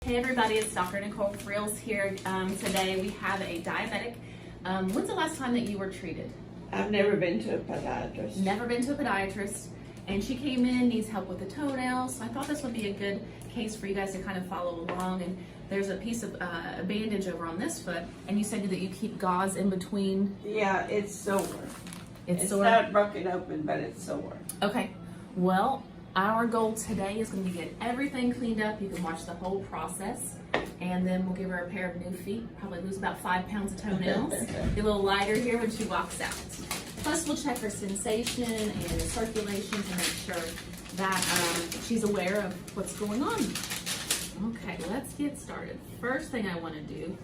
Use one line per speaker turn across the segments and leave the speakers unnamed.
Hey everybody, it's Dr. Nicole Freels here. Today we have a diabetic. When's the last time that you were treated?
I've never been to a podiatrist.
Never been to a podiatrist. And she came in, needs help with the toenails. So I thought this would be a good case for you guys to kind of follow along. And there's a piece of a bandage over on this foot. And you said that you keep gauze in between.
Yeah, it's sore.
It's sore?
Not broken open, but it's sore.
Okay. Well, our goal today is going to be get everything cleaned up. You can watch the whole process, and then we'll give her a pair of new feet. Probably lose about 5 pounds of toenails. Be a little lighter here when she walks out. Plus, we'll check her sensation and circulation to make sure that she's aware of what's going on. Okay, let's get started. First thing I want to do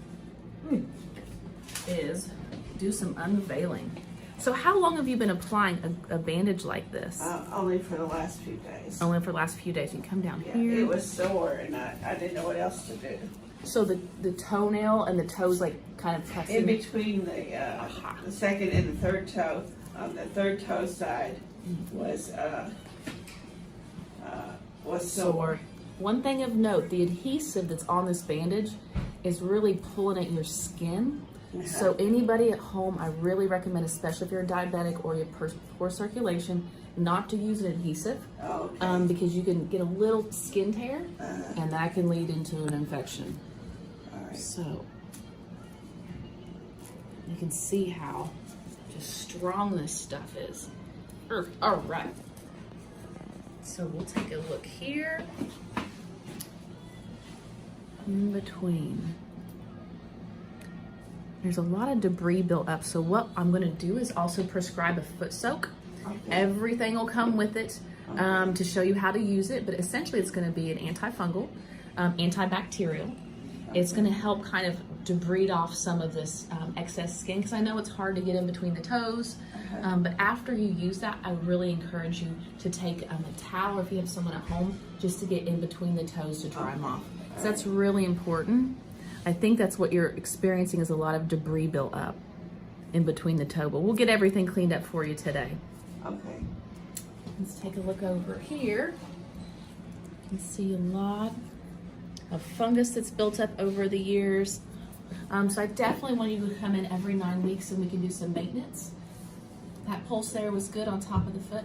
is do some unveiling. So how long have you been applying a bandage like this?
Only for the last few days.
Only for the last few days. You come down
Yeah,
here.
it was sore, and I didn't know what else to do.
So the toenail and the toes like kind of pressing.
In between the second and the third toe, on the third toe side was sore.
One thing of note, the adhesive that's on this bandage is really pulling at your skin. So anybody at home, I really recommend, especially if you're a diabetic or you have poor circulation, not to use an adhesive.
Okay.
Because you can get a little skin tear and that can lead into an infection.
All right.
So you can see how just strong this stuff is. All right. So we'll take a look here. In between. There's a lot of debris built up. So what I'm gonna do is also prescribe a foot soak.
Okay.
Everything will come with it to show you how to use it, but essentially it's gonna be an antifungal, antibacterial. Okay. It's gonna help kind of debride off some of this excess skin, because I know it's hard to get in between the toes, but after you use that, I really encourage you to take a towel, or if you have someone at home, just to get in between the toes to dry them off. So that's really important. I think that's what you're experiencing, is a lot of debris built up in between the toe, but we'll get everything cleaned up for you today.
Okay.
Let's take a look over here. You can see a lot of fungus that's built up over the years. So I definitely want you to come in every 9 weeks and we can do some maintenance. That pulse there was good on top of the foot.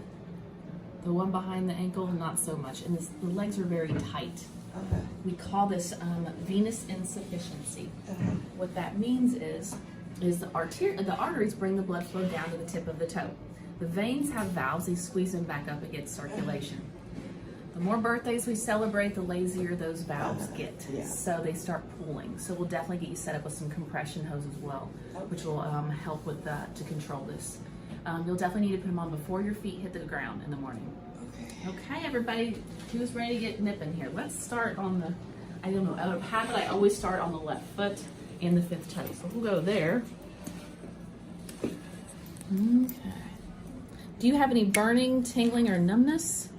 The one behind the ankle, not so much. And the legs are very tight.
Okay.
We call this venous insufficiency. What that means is the arteries bring the blood flow down to the tip of the toe. The veins have valves, they squeeze them back up against circulation. The more birthdays we celebrate, the lazier those valves get.
Yeah.
So they start pooling. So we'll definitely get you set up with some compression hose as well, which will help with to control this. You'll definitely need to put them on before your feet hit the ground in the morning. Okay, everybody, who's ready to get nipping here? Let's start on the, I don't know, out of habit, I always start on the left foot and the 5th toe. So we'll go there. Okay. Do you have any burning, tingling, or numbness?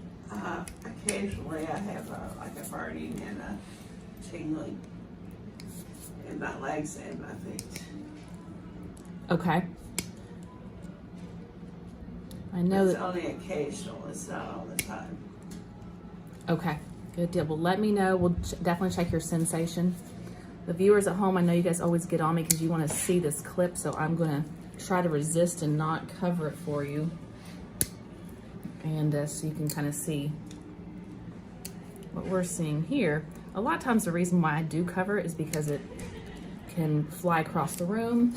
Occasionally I have like a burning and a tingling in my legs and my feet.
Okay. I know
it's only occasional, it's not all the time.
Okay, good deal. Well, let me know. We'll definitely check your sensation. The viewers at home, I know you guys always get on me because you want to see this clip, so I'm going to try to resist and not cover it for you. And so you can kind of see what we're seeing here. A lot of times the reason why I do cover it is because it can fly across the room.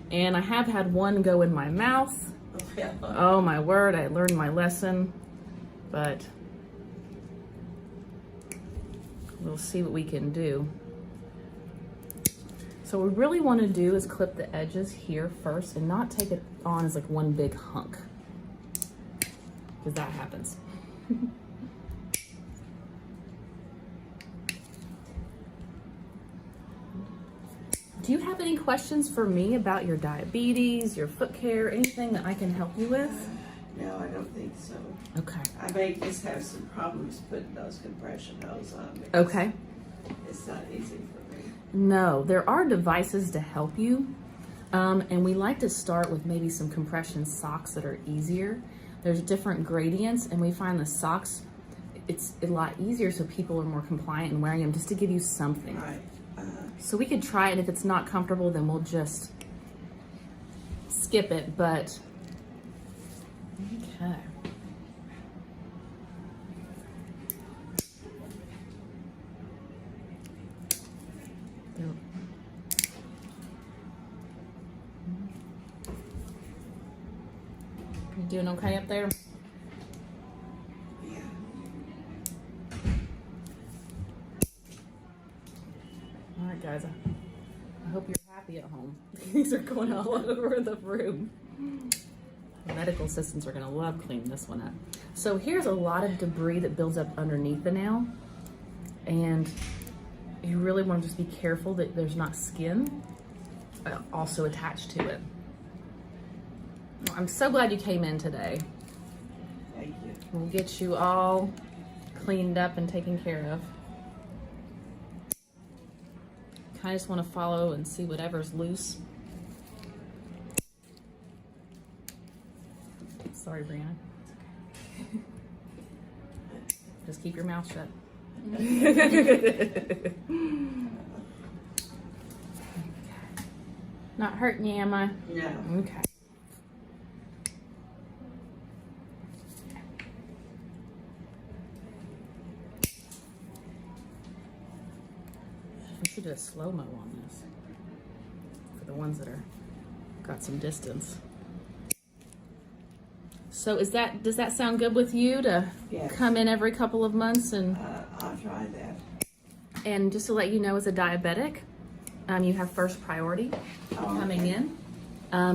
And I have had one go in my mouth. Oh my word, I learned my lesson, but we'll see what we can do. So what we really want to do is clip the edges here first and not take it on as like one big hunk, because that happens. Do you have any questions for me about your diabetes, your foot care, anything that I can help you with?
No, I don't think so.
Okay.
I may just have some problems putting those compression hose on.
Okay.
It's not easy for me.
No, there are devices to help you. And we like to start with maybe some compression socks that are easier. There's different gradients, and we find the socks it's a lot easier so people are more compliant in wearing them, just to give you something.
Right.
So we could try it, and if it's not comfortable, then we'll just skip it, but okay. You doing okay up there?
Yeah.
All right, guys. I hope you're happy at home. These are going all over the room. The medical assistants are gonna love cleaning this one up. So here's a lot of debris that builds up underneath the nail, and you really want to just be careful that there's not skin also attached to it. Well, I'm so glad you came in today.
Thank you.
We'll get you all cleaned up and taken care of. I just want to follow and see whatever's loose. Sorry, Brianna. Just keep your mouth shut. Not hurting you, am I?
No.
Okay. We should do a slow-mo on this for the ones that are got some distance. So does that sound good with you to
Yes.
come in every couple of months? And
I'll try that.
and just to let you know, as a diabetic, you have first priority coming in.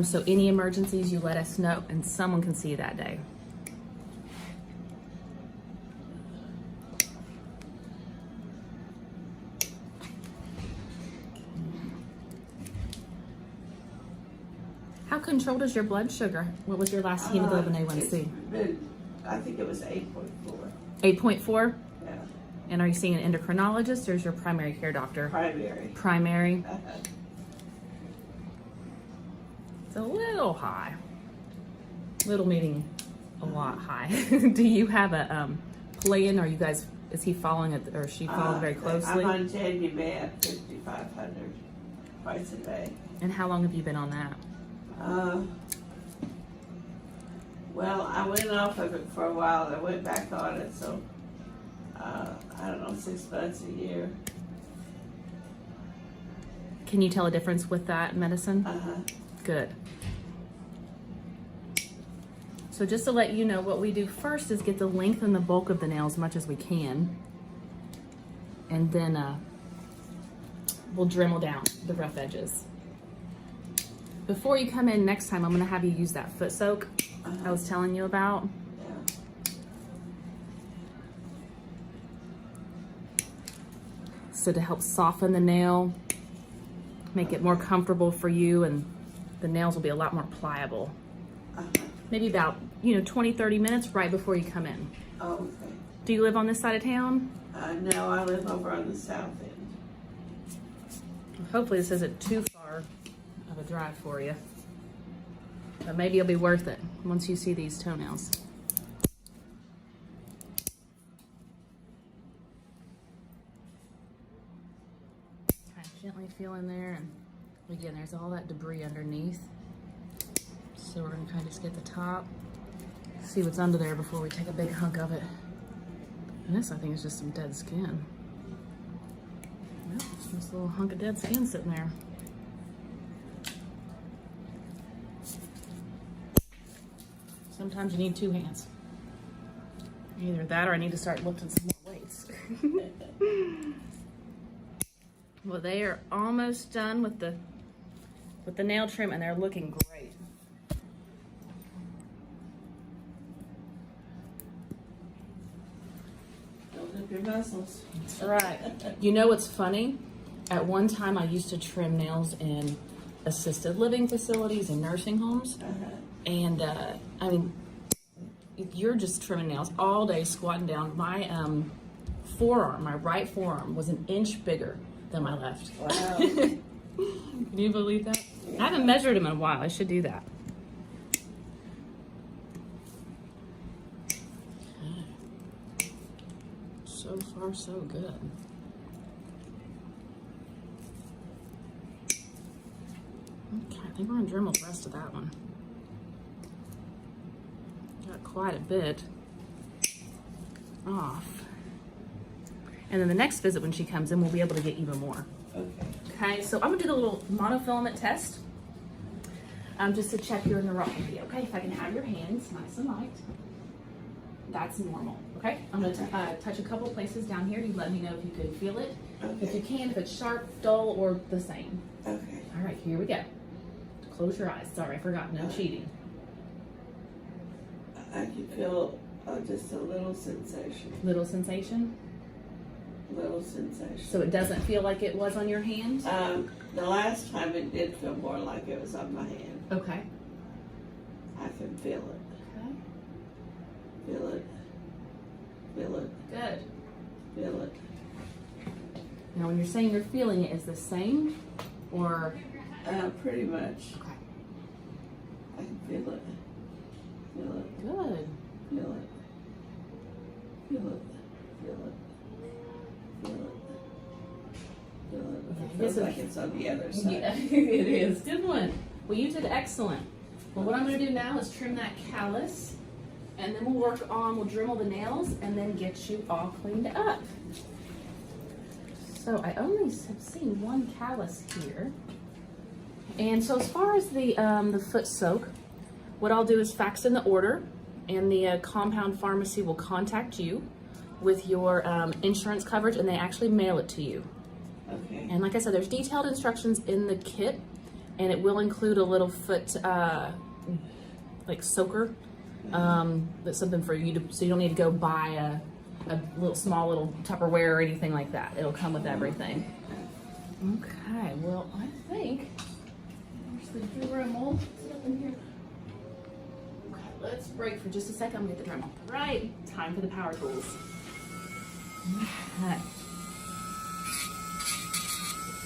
So any emergencies, you let us know, and someone can see you that day. How controlled is your blood sugar? What was your last hemoglobin A1C?
I think it was 8.4.
8.4?
Yeah.
And are you seeing an endocrinologist, or is your primary care doctor?
Primary.
Primary. It's a little high. Little meaning a lot high. Do you have a plan? Are you guys, is he following it, or is she following very closely?
I'm on Janumet 5,500 twice a day.
And how long have you been on that?
Well, I went off of it for a while. I went back on it, so I don't know, 6 months, a year.
Can you tell a difference with that medicine? Good. So just to let you know, what we do first is get the length and the bulk of the nail as much as we can. And then we'll dremel down the rough edges. Before you come in next time, I'm gonna have you use that foot soak I was telling you about.
Yeah.
So to help soften the nail, make it more comfortable for you, and the nails will be a lot more pliable. Maybe about, 20, 30 minutes right before you come in.
Oh, okay.
Do you live on this side of town?
No, I live over on the south end.
Hopefully this isn't too far of a drive for you. But maybe it'll be worth it once you see these toenails. Kind of gently feel in there, and again, there's all that debris underneath. So we're gonna kind of just get the top, see what's under there before we take a big hunk of it. And this, I think, is just some dead skin. Yep, just this little hunk of dead skin sitting there. Sometimes you need 2 hands. Either that, or I need to start lifting some more weights. Well, they are almost done with the nail trim, and they're looking great.
Build up your muscles.
That's right. You know what's funny? At one time, I used to trim nails in assisted living facilities and nursing homes. And I mean, you're just trimming nails all day, squatting down. My forearm, my right forearm, was an inch bigger than my left.
Wow.
Can you believe that? I haven't measured them in a while. I should do that. far, so good. Okay, I think we're gonna Dremel the rest of that one. Got quite a bit off. And then the next visit when she comes in, we'll be able to get even more.
Okay.
Okay, so I'm gonna do the little monofilament test. Just to check your neuropathy, okay? If I can have your hands nice and light. That's normal, okay? I'm gonna touch a couple places down here. You let me know if you can feel it.
Okay.
If you can, if it's sharp, dull, or the same.
Okay.
All right, here we go. Close your eyes. Sorry, I forgot, no cheating.
I can feel just a little sensation.
Little sensation?
Little sensation.
So it doesn't feel like it was on your hand?
The last time it did feel more like it was on my hand.
Okay.
I can feel it.
Okay.
Feel it. Feel it.
Good.
Feel it.
Now when you're saying you're feeling it, is the same or?
Pretty much.
Okay.
I can feel it. Feel it.
Good.
Feel it. Feel it. Feel it. Feel it. Feel it. It feels like it's on the other side.
Yeah, it is. Good one. Well, you did excellent. Well, what I'm going to do now is trim that callus, and then we'll Dremel the nails, and then get you all cleaned up. So I only have seen one callus here. And so as far as the foot soak, what I'll do is fax in the order, and the compound pharmacy will contact you with your insurance coverage, and they actually mail it to you.
Okay.
And like I said, there's detailed instructions in the kit, and it will include a little foot like soaker. That's something for you to, so you don't need to go buy a little small little Tupperware or anything like that. It'll come with everything. Okay, well I think there's the Dremel. Is it up in here? Okay, let's break for just a second. I'm gonna get the Dremel. Right, time for the power tools. Okay.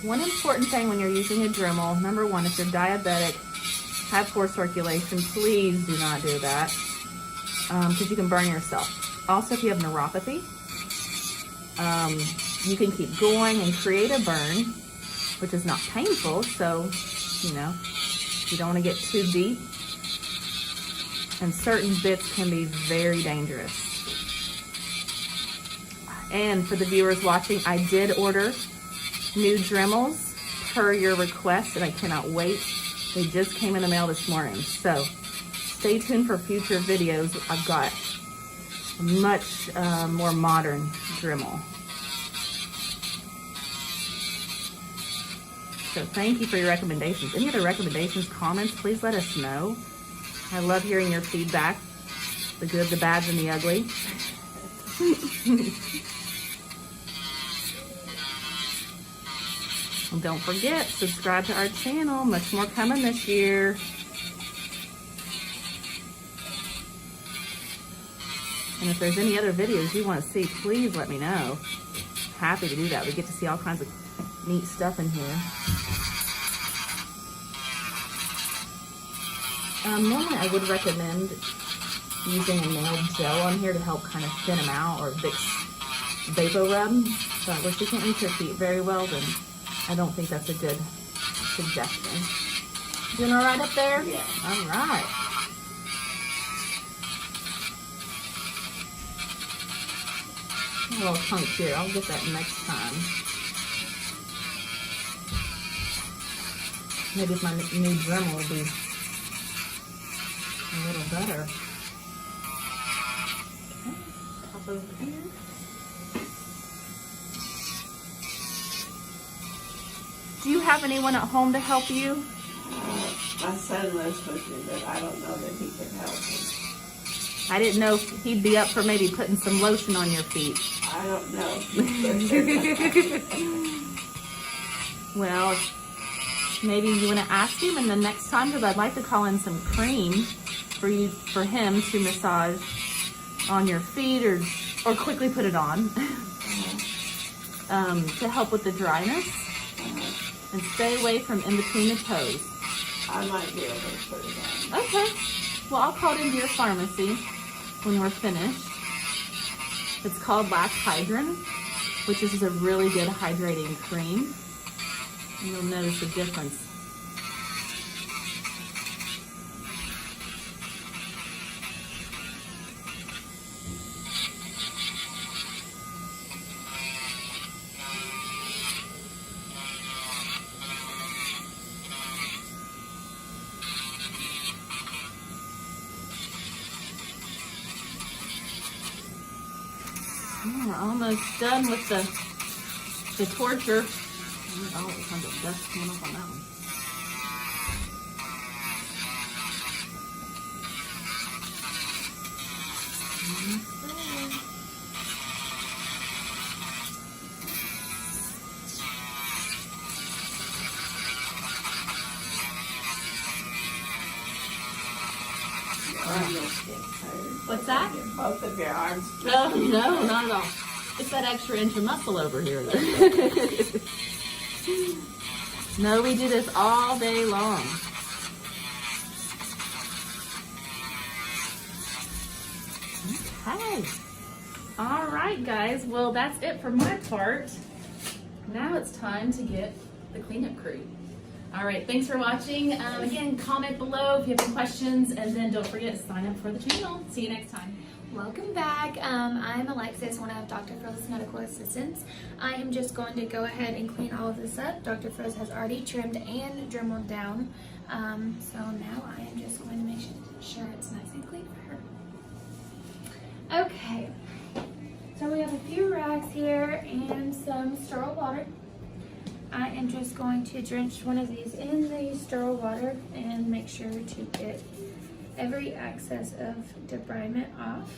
One important thing when you're using a Dremel, number one, if you're diabetic, have poor circulation, please do not do that, because you can burn yourself. Also, if you have neuropathy, you can keep going and create a burn, which is not painful, so, you know, you don't want to get too deep. And certain bits can be very dangerous. And for the viewers watching, I did order new Dremels per your request, and I cannot wait. They just came in the mail this morning. So stay tuned for future videos. I've got a much more modern Dremel. So thank you for your recommendations. Any other recommendations, comments, please let us know. I love hearing your feedback, the good, the bad, and the ugly. And don't forget, subscribe to our channel. Much more coming this year. And if there's any other videos you want to see, please let me know. Happy to do that. We get to see all kinds of neat stuff in here. Normally I would recommend using a nail gel on here to help kind of thin them out, or Vicks Vapor Rub. But if you can't reach your feet very well, then I don't think that's a good suggestion. Doing all right up there?
Yeah.
All right. A little chunk here. I'll get that next time. Maybe if my new Dremel will be a little better. Okay. Pop over here. Do you have anyone at home to help you?
My son lives with me, but I don't know that he can help me.
I didn't know if he'd be up for maybe putting some lotion on your feet.
I don't know.
Well, maybe you want to ask him, and the next time, because I'd like to call in some cream for him to massage on your feet, or quickly put it on to help with the dryness. And stay away from in between the toes.
I might be able to put it on.
Okay. Well, I'll call it into your pharmacy when we're finished. It's called Last Hydron. which is a really good hydrating cream. And you'll notice the difference. We're almost done with the torture. Oh, there's tons of dust coming up on that one. What's that?
Both of your arms.
Oh, no, not at all. It's that extra inch of muscle over here. No, we do this all day long. Okay. All right, guys. Well, that's it for my part. Now it's time to get the cleanup crew. All right, thanks for watching. Again, comment below if you have any questions, and then don't forget to sign up for the channel. See you next time.
Welcome back. I'm Alexis, one of Dr. Freels' medical assistants. I am just going to go ahead and clean all of this up. Dr. Freels has already trimmed and dremeled down. So now I am just going to make sure it's nice and clean for her. Okay, so we have a few rags here and some sterile water. I am just going to drench one of these in the sterile water and make sure to get every excess of debridement off,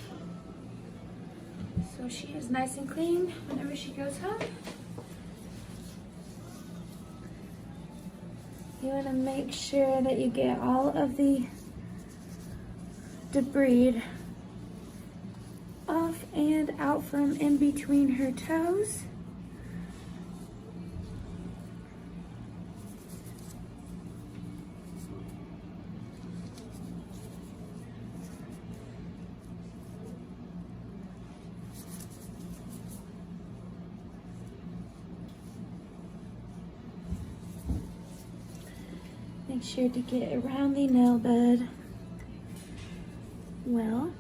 so she is nice and clean whenever she goes home. You want to make sure that you get all of the debris off and out from in between her toes. Make sure to get around the nail bed well.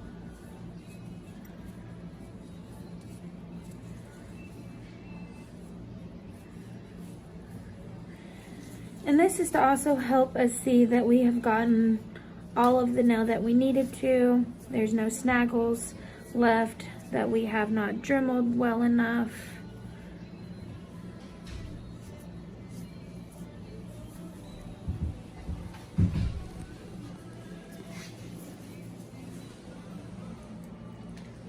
And this is to also help us see that we have gotten all of the nail that we needed to. There's no snaggles left that we have not dremeled well enough.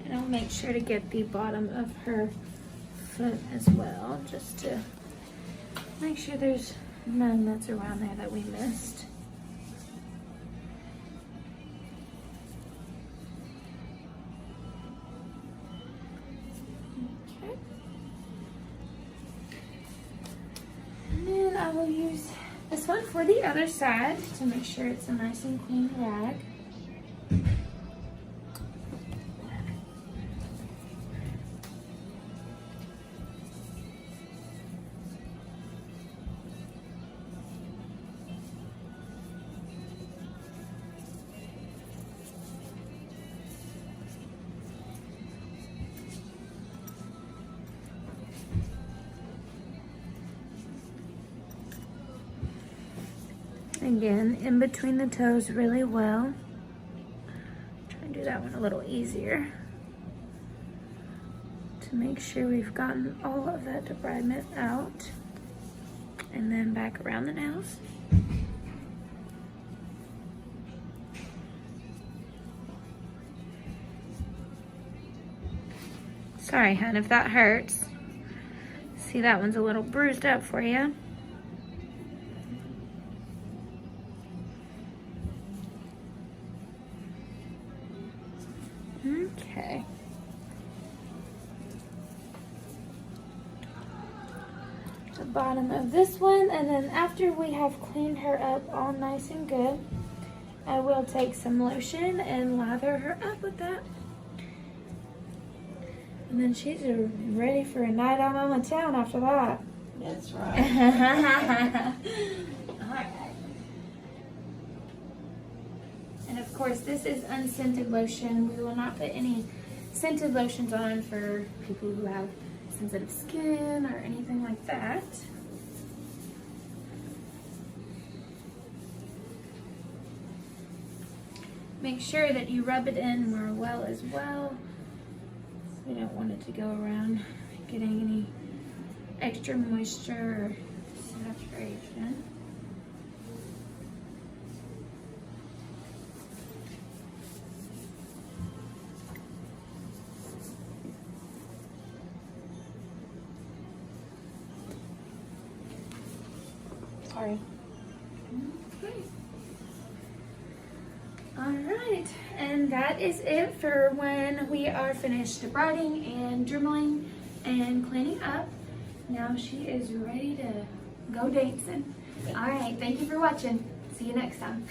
And I'll make sure to get the bottom of her foot as well, just to make sure there's none that's around there that we missed. Okay. And then I will use this one for the other side to make sure it's a nice and clean rag. Again, in between the toes really well. Try and do that one a little easier to make sure we've gotten all of that debridement out. And then back around the nails. Sorry, hon, if that hurts. See, that one's a little bruised up for you. Okay. The bottom of this one, and then after we have cleaned her up all nice and good, I will take some lotion and lather her up with that. And then she's ready for a night out on the town after that.
That's right.
Alright. And of course, this is unscented lotion. We will not put any scented lotions on for people who have sensitive skin or anything like that. Make sure that you rub it in more well as well. We don't want it to go around getting any extra moisture or saturation. Sorry. Okay. Alright, and that is it for when we are finished debriding and dremeling and cleaning up. Now she is ready to go dancing. Alright, thank you for watching. See you next time.